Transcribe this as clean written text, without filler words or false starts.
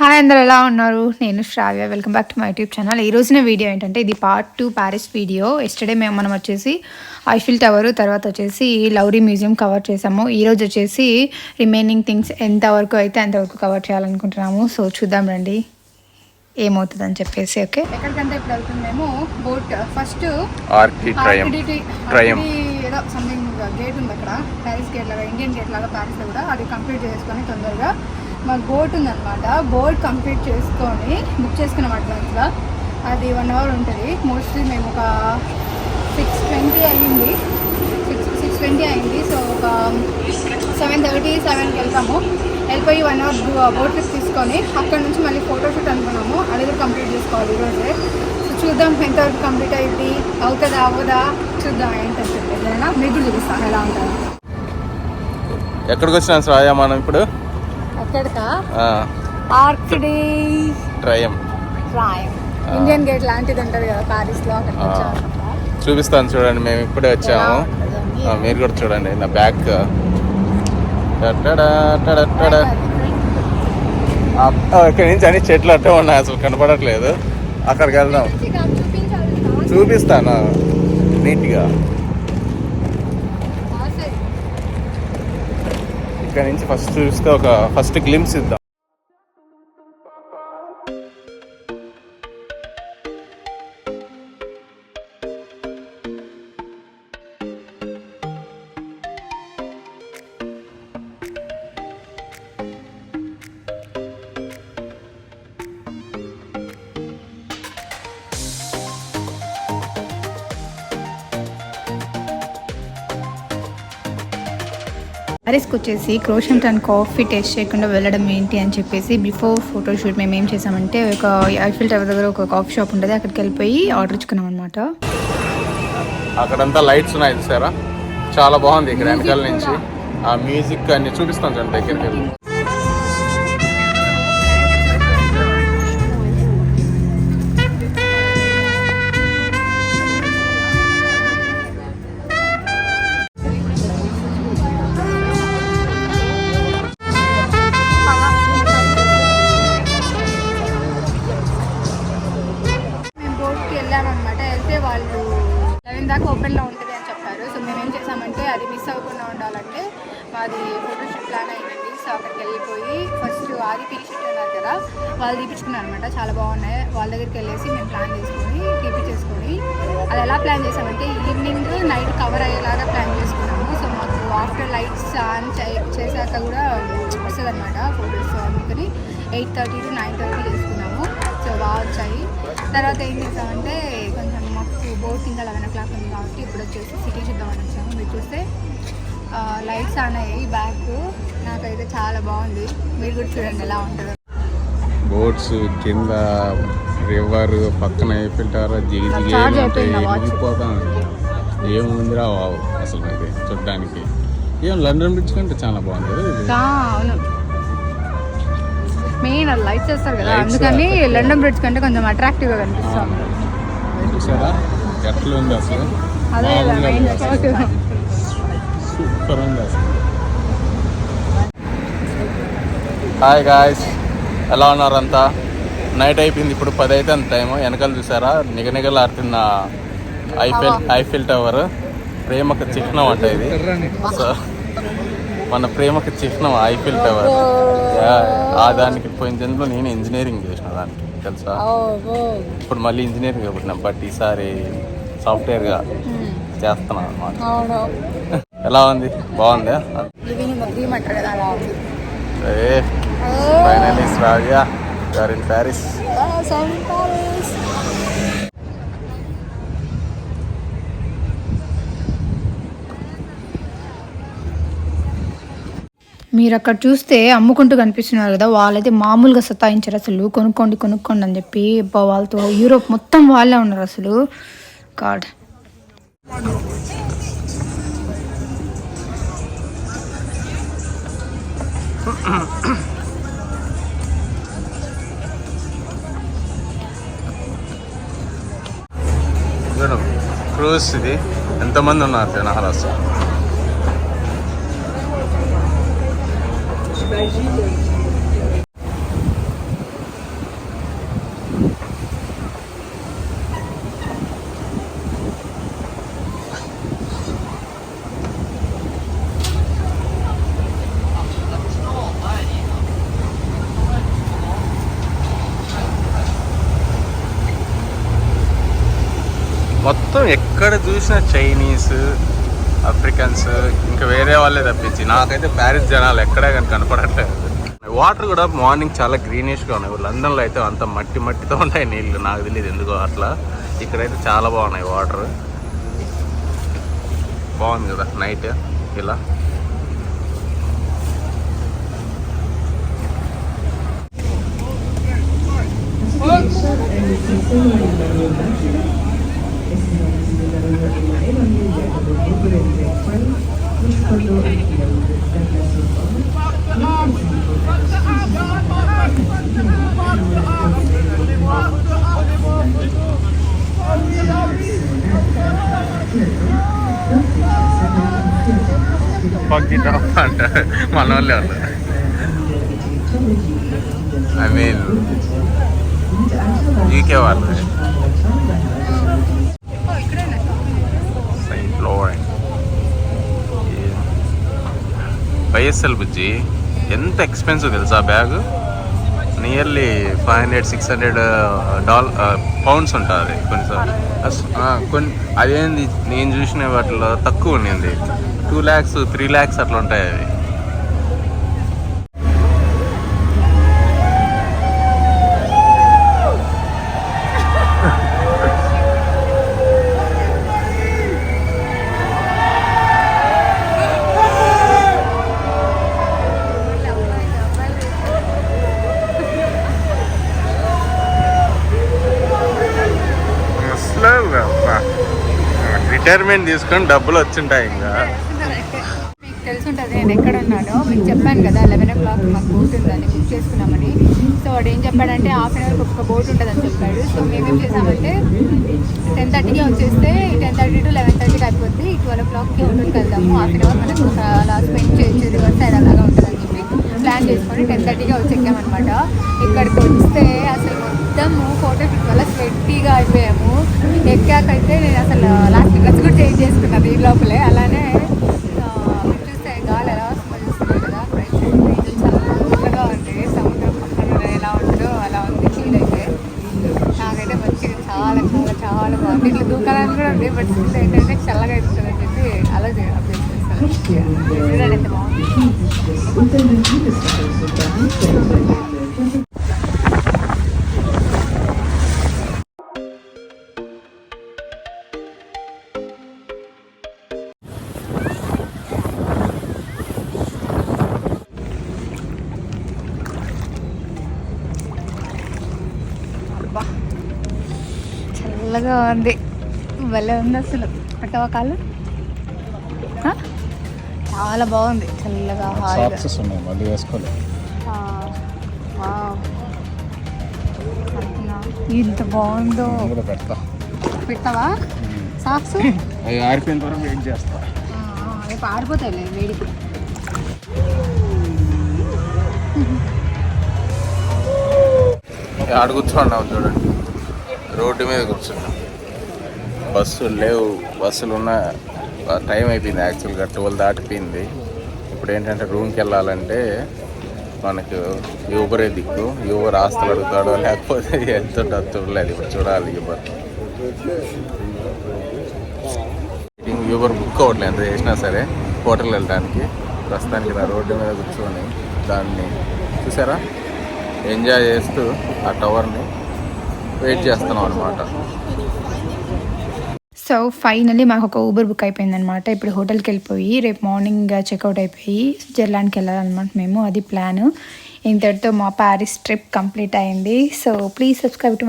Hi అందరు ఎలా ఉన్నారు? నేను Shravya. Welcome back to my YouTube channel. ఈ రోజున వీడియో ఏంటంటే ఇది పార్ట్ 2 ప్యారిస్ వీడియో. ఎస్టర్డే మనం వచ్చేసి ఐఫిల్ టవర్, తర్వాత వచ్చేసి లౌరీ మ్యూజియం కవర్ చేసాము. ఈరోజు వచ్చేసి రిమైనింగ్ థింగ్స్ ఎంతవరకు అయితే అంతవరకు కవర్ చేయాలనుకుంటున్నాము. సో చూద్దాం రండి ఏమవుతుందని చెప్పేసి. ఓకే, ఎక్కడికంటే ఇప్పుడు వెళ్తుందేమో బోట్. ఫస్ట్ ఏదో సంథింగ్ గేట్ ఉంది అక్కడ, ప్యారిస్ గేట్ లాగా, ఇండియన్ గేట్ లాగా ప్యారిస్లో కూడా, అది కంప్లీట్ చేసుకొని తొందరగా మాకు బోట్ ఉందన్నమాట. బోట్ కంప్లీట్ చేసుకొని బుక్ చేసుకున్నాం అడ్వాన్స్గా. అది 1 అవర్ ఉంటుంది. మోస్ట్లీ మేము ఒక 6:20 అయింది. 6:20 అయింది. సో ఒక 7:30, 7కి వెళ్తాము. వెళ్ళిపోయి 1 అవర్ బోట్ ట్రిప్ తీసుకొని అక్కడ నుంచి మళ్ళీ ఫోటోషూట్ అనుకున్నాము. అది కూడా కంప్లీట్ చేసుకోవాలి ఈరోజే. సో చూద్దాం ఎంతవరకు కంప్లీట్ అయింది, అవుతుందా అవ్వదా చూద్దాం. ఏంటంటే ఏదైనా మీకు చూపిస్తాను ఎలా ఉంటుంది. ఎక్కడికి వచ్చినాం శ్రావ్య మనం ఇప్పుడు? ఇండియన్ గేట్ లాంటిది ఉంటుంది కదా ప్యారిస్ లో, చూపిస్తాను చూడండి. మేము ఇప్పుడే వచ్చాము, మీరు కూడా చూడండి. నా బ్యాక్ ఇక్కడి నుంచి అన్ని చెట్లు అట్టే ఉన్నాయి, అసలు కనపడట్లేదు. అక్కడికి వెళ్దాం, చూపిస్తాను నీట్గా. ఇక్కడ నుంచి ఫస్ట్ చూస్తే ఒక ఫస్ట్ గ్లిమ్స్ ఇద్దాం. ప్యారిస్కి వచ్చేసి క్రోషెంట్ అండ్ కాఫీ టేస్ట్ చేయకుండా వెళ్ళడం ఏంటి అని చెప్పేసి బిఫోర్ ఫోటోషూట్ మేము ఏం చేసామంటే, ఒక ఐఫిల్ టవర్ దగ్గర ఒక కాఫీ షాప్ ఉంటుంది, అక్కడికి వెళ్ళిపోయి ఆర్డర్ ఇచ్చుకున్నాం అనమాట. అక్కడంతా లైట్స్ ఉన్నాయి చూసారా, చాలా బాగుంది. ఇక్కడ వెనకాల నుంచి ఆ మ్యూజిక్ అన్ని చూపిస్తాను చూడండి దగ్గరికి వెళ్ళి. వాళ్ళు 11 దాకా ఓపెన్లో ఉంటుంది అని చెప్పారు. సో మేము ఏం చేసామంటే, అది మిస్ అవ్వకుండా ఉండాలంటే మాది ఫోటోషూట్ ప్లాన్ అయిందండి. సో అక్కడికి వెళ్ళిపోయి ఫస్ట్ ఆది పీషూట్ ఉన్నారు కదా, వాళ్ళు తీపించుకున్నారు అనమాట. చాలా బాగున్నాయి. వాళ్ళ దగ్గరికి వెళ్ళేసి మేము ప్లాన్ చేసుకొని తీపించేసుకొని, అది ఎలా ప్లాన్ చేసామంటే ఈవినింగ్ నైట్ కవర్ అయ్యేలాగా ప్లాన్ చేసుకున్నాము. సో మాకు ఆఫ్టర్ లైట్స్ ఆన్ చేశాక కూడా వస్తుంది అనమాట ఫోటోస్. అందుకని 8:30 to 9:30 చేసుకున్నాము. సో బాగా వచ్చాయి. తర్వాత ఏం చేసామంటే, కొంచెం మాకు బోట్ ఇంకా 11 o'clock ఉంది కాబట్టి ఇప్పుడు వచ్చేసి సిటీ చూద్దామని వచ్చాము. మీరు చూస్తే లైట్స్ ఆన్ అయ్యాయి బ్యాక్. నాకైతే చాలా బాగుంది. మీరు కూడా చూడండి ఎలా ఉంటుందో. బోట్స్ కింద రివర్ పక్కన ఫిల్టర్ జిగిపోతాం. ఏముందిరా అసలు అది చూడడానికి. ఏం లండన్ బ్రిడ్జ్ కంటే చాలా బాగుంది. అవును, మెయిన్ అది లైట్స్ చేస్తారు కదా, అందుకని లండన్ బ్రిడ్జ్ కంటే కొంచెం అట్రాక్టివ్గా కనిపిస్తుంది. చూసారా ఎట్లా ఉంది అసలు, అదే సూపర్ ఉంది అసలు. హాయ్ గాయ్స్, ఎలా ఉన్నారంతా? నైట్ అయిపోయింది, ఇప్పుడు 10 అయితే అంత టైము. వెనకాల చూసారా నిగనిగలాడుతున్న ఐఫిల్ టవర్. ప్రేమకు చిహ్నం అంటే ఇది. సో మన ప్రేమకు చిహ్నం ఐఫిల్ టవర్. దానికి పోయిన జన్మలో నేను ఇంజనీరింగ్ చేసిన దానికి తెలుసా. ఇప్పుడు మళ్ళీ ఇంజనీరింగ్ కాబట్టినా, బట్ ఈసారి సాఫ్ట్వేర్గా చేస్తున్నాను అన్నమాట. ఎలా ఉంది? బాగుందా? ఫైనల్లీ శ్రావ్య గారు ఇన్ ప్యారిస్. మీరు అక్కడ చూస్తే అమ్ముకుంటూ కనిపిస్తున్నారు కదా, వాళ్ళైతే మామూలుగా సతాయించారు అసలు. కొనుక్కోండి అని చెప్పి. వాళ్ళతో యూరోప్ మొత్తం వాళ్ళే ఉన్నారు అసలు. గాడ్, క్రూజ్ ఇది. ఎంతమంది ఉన్నారు జనాలు అసలు. మొత్తం ఎక్కడ చూసినా చైనీస్, ఆఫ్రికన్స్, ఇంకా వేరే వాళ్ళే తప్పించి నాకైతే ప్యారిస్ జనాలు ఎక్కడే కానీ కనపడట్లేదు. వాటర్ కూడా మార్నింగ్ చాలా గ్రీనిష్గా ఉన్నాయి. లండన్లో అయితే అంత మట్టితో ఉంటాయి నీళ్ళు, నాకు తెలియదు ఎందుకో అట్లా. ఇక్కడైతే చాలా బాగున్నాయి వాటర్. బాగుంది కదా నైట్ ఇలా. అంట మన వాళ్ళే ఉన్నారు. ఐ మీన్ యూకే వాళ్ళు. వైఎస్ఎల్ బుజ్జి ఎంత ఎక్స్పెన్సివ్ తెలుసా బ్యాగ్. నియర్లీ 500-600 పౌండ్స్ ఉంటుంది కొన్నిసార్లు. అదేంది నేను చూసిన వాటిలో తక్కువ ఉండింది. 2 lakhs 3 lakhs అట్లా ఉంటాయి అవి. రిటైర్మెంట్ తీసుకొని డబ్బులు వచ్చింటాయి. ఇంకా మీకు తెలుసుంటుంది నేను ఎక్కడ ఉన్నానో. మీకు చెప్పాను కదా 11 o'clock మాకు బోట్ ఉందని బుక్ చేసుకున్నామని. సో వాడు ఏం చెప్పాడంటే హాఫ్ అన్ అవర్కి ఒక బోట్ ఉంటుందని చెప్పాడు. సో మేమేం చేసామంటే 10:30కి వచ్చేస్తే 10:30 to 11:30కి అయిపోద్ది. 12 o'clockకి హోటల్కి వెళ్దాము. హాఫ్ అన్ అవర్ మనకు అలా స్పెండ్ చేయొచ్చు, రివర్ సైడ్ అలాగా ఉంటుందని చెప్పి ప్లాన్ చేసుకొని 10:30కి వచ్చి ఎక్కామన్నమాట. ఇక్కడికి వస్తే అసలు మొత్తము ఫోటోస్ వల్ల స్వెట్టీగా అయిపోయాము. ఎక్కాకైతే నేను అసలు లాస్ట్ డ్రెస్ కూడా చేంజ్ చేసుకున్నాను ఈ లోపలే. అలానే చూస్తే గాలి ఎలా స్మెల్ వస్తుంది కదా, ఫ్రెష్ చల్లగా ఉంది. సముద్రం పక్కన ఎలా ఉంటుందో అలా ఉంది ఫీల్ అయితే. నాకైతే మంచిగా చాలా చాలా చాలా బాగుంది. ఇట్లా దూకాలని కూడా ఉంది, బట్ స్టిల్ ఏంటంటే చల్లగా అవుతుందని చెప్పి అలా అప్డేట్ చేస్తాను. చూడండి ఎంత బాగుంది. చల్లగా ఉంది, భలే ఉంది అసలు. పట్టవా కాళ్ళు, చాలా బాగుంది చల్లగా హాయిగా. ఇంత బాగుందో. పెట్టావా సాక్స్? ఆరిపోయిన తర్వాత వెయిట్ చేస్తా. రేపు ఆరిపోతాయి వేడికి. ఆడ కూర్చోండి చూడండి, రోడ్డు మీద కూర్చున్నాం. బస్సులు లేవు, బస్సులు ఉన్న టైం అయిపోయింది. యాక్చువల్గా 12 దాటిపోయింది. ఇప్పుడు ఏంటంటే రూమ్కి వెళ్ళాలంటే మనకు యూబరే దిక్కు. యూబర్ ఆస్తులు అడుగుతాడో లేకపోతే ఎంత చూడలేదు. ఇప్పుడు చూడాలి యూబర్. యూబర్ బుక్ అవ్వట్లేదు ఎంత చేసినా సరే హోటల్ వెళ్ళడానికి. ప్రస్తుతానికి నా రోడ్డు మీద కూర్చొని దాన్ని చూసారా ఎంజాయ్ చేస్తూ ఆ టవర్ని వెయిట్ చేస్తున్నాం అనమాట. సో ఫైనల్లీ మాకు ఒక ఊబర్ బుక్ అయిపోయిందనమాట. ఇప్పుడు హోటల్కి వెళ్ళిపోయి రేపు మార్నింగ్ చెక్అవుట్ అయిపోయి స్విట్జర్లాండ్కి వెళ్ళాలన్నమాట మేము. అది ప్లాన్. ఇంతటితో మా ప్యారిస్ ట్రిప్ కంప్లీట్ అయింది. So please subscribe to my